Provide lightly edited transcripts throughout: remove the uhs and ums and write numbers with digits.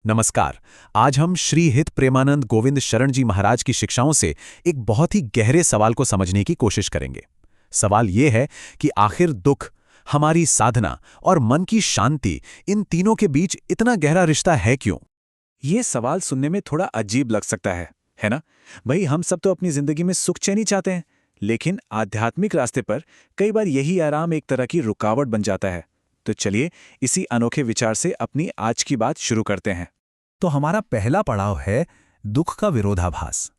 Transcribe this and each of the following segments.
नमस्कार। आज हम श्री हित प्रेमानंद गोविंद शरण जी महाराज की शिक्षाओं से एक बहुत ही गहरे सवाल को समझने की कोशिश करेंगे। सवाल ये है कि आखिर दुख, हमारी साधना और मन की शांति, इन तीनों के बीच इतना गहरा रिश्ता है क्यों? ये सवाल सुनने में थोड़ा अजीब लग सकता है ना? भाई, हम सब तो अपनी जिंदगी में सुख चैन ही चाहते हैं, लेकिन आध्यात्मिक रास्ते पर कई बार यही आराम एक तरह की रुकावट बन जाता है। तो चलिए इसी अनोखे विचार से अपनी आज की बात शुरू करते हैं। तो हमारा पहला पड़ाव है दुख का विरोधाभास।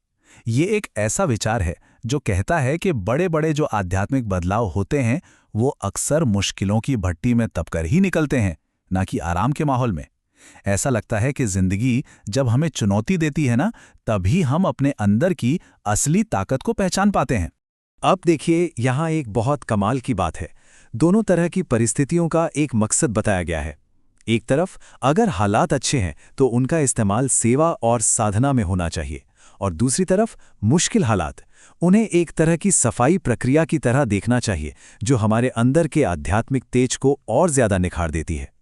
ये एक ऐसा विचार है जो कहता है कि बड़े बड़े जो आध्यात्मिक बदलाव होते हैं वो अक्सर मुश्किलों की भट्टी में तपकर ही निकलते हैं, ना कि आराम के माहौल में। ऐसा लगता है कि जिंदगी जब हमें चुनौती देती है ना, तभी हम अपने अंदर की असली ताकत को पहचान पाते हैं। अब देखिए, यहाँ एक बहुत कमाल की बात है। दोनों तरह की परिस्थितियों का एक मकसद बताया गया है। एक तरफ अगर हालात अच्छे हैं तो उनका इस्तेमाल सेवा और साधना में होना चाहिए, और दूसरी तरफ मुश्किल हालात, उन्हें एक तरह की सफाई प्रक्रिया की तरह देखना चाहिए जो हमारे अंदर के आध्यात्मिक तेज को और ज्यादा निखार देती है।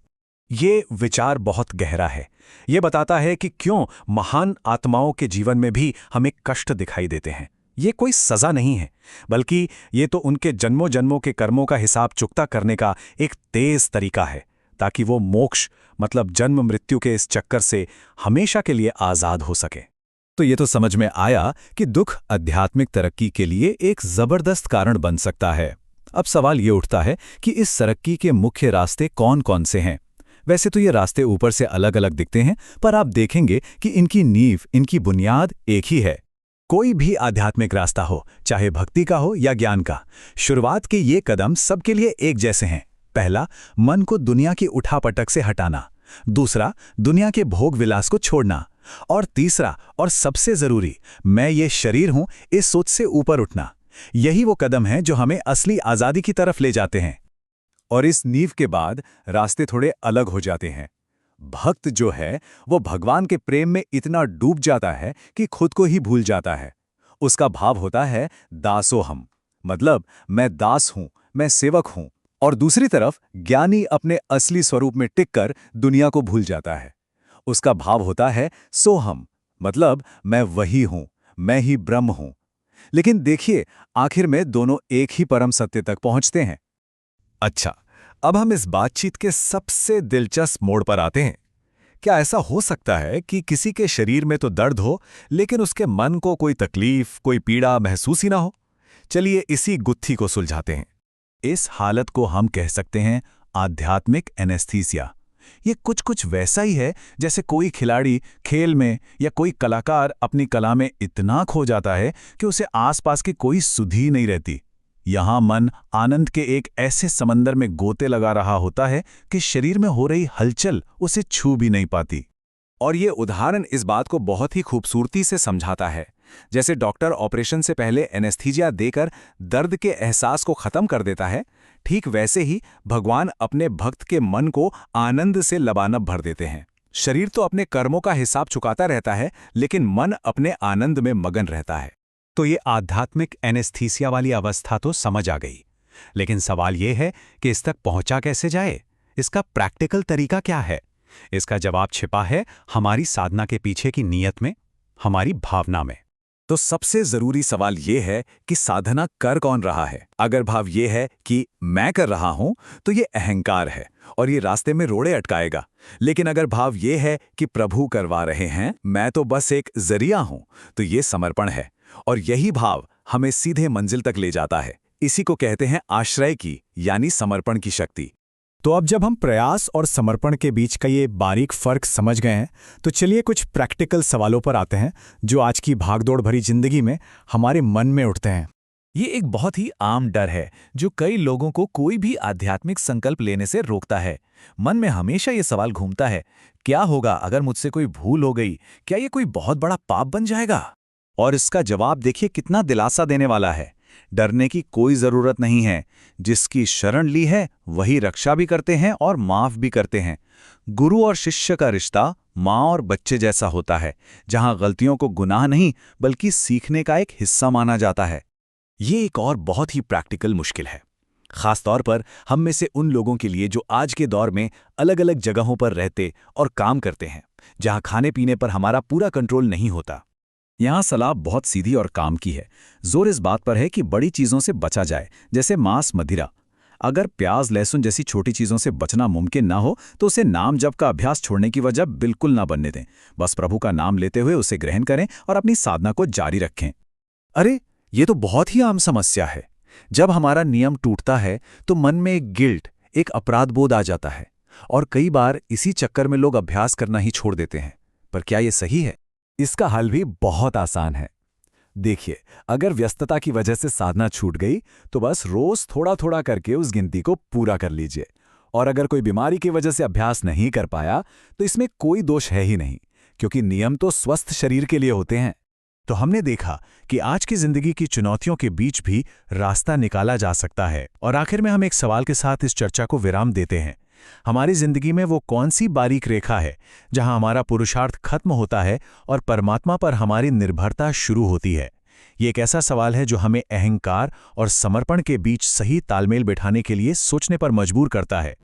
ये विचार बहुत गहरा है। ये बताता है कि क्यों महान आत्माओं के जीवन में भी हमें कष्ट दिखाई देते हैं। ये कोई सजा नहीं है, बल्कि ये तो उनके जन्मों जन्मों के कर्मों का हिसाब चुकता करने का एक तेज तरीका है, ताकि वो मोक्ष मतलब जन्म मृत्यु के इस चक्कर से हमेशा के लिए आजाद हो सके। तो ये तो समझ में आया कि दुख आध्यात्मिक तरक्की के लिए एक जबरदस्त कारण बन सकता है। अब सवाल ये उठता है कि इस तरक्की के मुख्य रास्ते कौन कौन से हैं। वैसे तो ये रास्ते ऊपर से अलग अलग दिखते हैं, पर आप देखेंगे कि इनकी नींव, इनकी बुनियाद एक ही है। कोई भी आध्यात्मिक रास्ता हो, चाहे भक्ति का हो या ज्ञान का, शुरुआत के ये कदम सबके लिए एक जैसे हैं। पहला, मन को दुनिया की उठापटक से हटाना। दूसरा, दुनिया के भोग विलास को छोड़ना। और तीसरा और सबसे जरूरी, मैं ये शरीर हूं, इस सोच से ऊपर उठना। यही वो कदम है जो हमें असली आजादी की तरफ ले जाते हैं। और इस नींव के बाद रास्ते थोड़े अलग हो जाते हैं। भक्त जो है वो भगवान के प्रेम में इतना डूब जाता है कि खुद को ही भूल जाता है। उसका भाव होता है दासोहम, मतलब मैं दास हूं, मैं सेवक हूं। और दूसरी तरफ ज्ञानी अपने असली स्वरूप में टिककर दुनिया को भूल जाता है। उसका भाव होता है सोहम, मतलब मैं वही हूं, मैं ही ब्रह्म हूं। लेकिन देखिए, आखिर में दोनों एक ही परम सत्य तक पहुंचते हैं। अच्छा, अब हम इस बातचीत के सबसे दिलचस्प मोड़ पर आते हैं। क्या ऐसा हो सकता है कि किसी के शरीर में तो दर्द हो, लेकिन उसके मन को कोई तकलीफ, कोई पीड़ा महसूस ही ना हो? चलिए इसी गुत्थी को सुलझाते हैं। इस हालत को हम कह सकते हैं आध्यात्मिक एनेस्थीसिया। ये कुछ वैसा ही है जैसे कोई खिलाड़ी खेल में या कोई कलाकार अपनी कला में इतना खो जाता है कि उसे आसपास की कोई सुधि नहीं रहती। यहाँ मन आनंद के एक ऐसे समंदर में गोते लगा रहा होता है कि शरीर में हो रही हलचल उसे छू भी नहीं पाती। और ये उदाहरण इस बात को बहुत ही खूबसूरती से समझाता है। जैसे डॉक्टर ऑपरेशन से पहले एनेस्थीजिया देकर दर्द के एहसास को खत्म कर देता है, ठीक वैसे ही भगवान अपने भक्त के मन को आनंद से लबालब भर देते हैं। शरीर तो अपने कर्मों का हिसाब चुकाता रहता है, लेकिन मन अपने आनंद में मगन रहता है। तो ये आध्यात्मिक एनेस्थीसिया वाली अवस्था तो समझ आ गई, लेकिन सवाल ये है कि इस तक पहुंचा कैसे जाए? इसका प्रैक्टिकल तरीका क्या है? इसका जवाब छिपा है हमारी साधना के पीछे की नीयत में, हमारी भावना में। तो सबसे जरूरी सवाल ये है कि साधना कर कौन रहा है। अगर भाव ये है कि मैं कर रहा हूं, तो ये अहंकार है और ये रास्ते में रोड़े अटकाएगा। लेकिन अगर भाव ये है कि प्रभु करवा रहे हैं, मैं तो बस एक जरिया हूं, तो ये समर्पण है। और यही भाव हमें सीधे मंजिल तक ले जाता है। इसी को कहते हैं आश्रय की, यानी समर्पण की शक्ति। तो अब जब हम प्रयास और समर्पण के बीच का ये बारीक फर्क समझ गए हैं, तो चलिए कुछ प्रैक्टिकल सवालों पर आते हैं जो आज की भागदौड़ भरी जिंदगी में हमारे मन में उठते हैं। ये एक बहुत ही आम डर है जो कई लोगों को कोई भी आध्यात्मिक संकल्प लेने से रोकता है। मन में हमेशा ये सवाल घूमता है, क्या होगा अगर मुझसे कोई भूल हो गई? क्या ये कोई बहुत बड़ा पाप बन जाएगा? और इसका जवाब देखिए कितना दिलासा देने वाला है। डरने की कोई जरूरत नहीं है। जिसकी शरण ली है वही रक्षा भी करते हैं और माफ भी करते हैं। गुरु और शिष्य का रिश्ता माँ और बच्चे जैसा होता है, जहां गलतियों को गुनाह नहीं बल्कि सीखने का एक हिस्सा माना जाता है। ये एक और बहुत ही प्रैक्टिकल मुश्किल है। खास तौर पर हम में से उन लोगों के लिए जो आज के दौर में अलग अलग जगहों पर रहते और काम करते हैं, जहां खाने पीने पर हमारा पूरा कंट्रोल नहीं होता। यहाँ सलाह बहुत सीधी और काम की है। जोर इस बात पर है कि बड़ी चीज़ों से बचा जाए, जैसे मांस, मदिरा। अगर प्याज, लहसुन जैसी छोटी चीज़ों से बचना मुमकिन ना हो तो उसे नाम जप का अभ्यास छोड़ने की वजह बिल्कुल ना बनने दें। बस प्रभु का नाम लेते हुए उसे ग्रहण करें और अपनी साधना को जारी रखें। अरे, ये तो बहुत ही आम समस्या है। जब हमारा नियम टूटता है तो मन में एक गिल्ट, एक अपराध बोध आ जाता है, और कई बार इसी चक्कर में लोग अभ्यास करना ही छोड़ देते हैं। पर क्या ये सही है? इसका हल भी बहुत आसान है। देखिए, अगर व्यस्तता की वजह से साधना छूट गई तो बस रोज थोड़ा थोड़ा करके उस गिनती को पूरा कर लीजिए। और अगर कोई बीमारी की वजह से अभ्यास नहीं कर पाया तो इसमें कोई दोष है ही नहीं, क्योंकि नियम तो स्वस्थ शरीर के लिए होते हैं। तो हमने देखा कि आज की जिंदगी की चुनौतियों के बीच भी रास्ता निकाला जा सकता है। और आखिर में हम एक सवाल के साथ इस चर्चा को विराम देते हैं। हमारी जिंदगी में वो कौन सी बारीक रेखा है जहां हमारा पुरुषार्थ खत्म होता है और परमात्मा पर हमारी निर्भरता शुरू होती है? ये एक ऐसा सवाल है जो हमें अहंकार और समर्पण के बीच सही तालमेल बिठाने के लिए सोचने पर मजबूर करता है।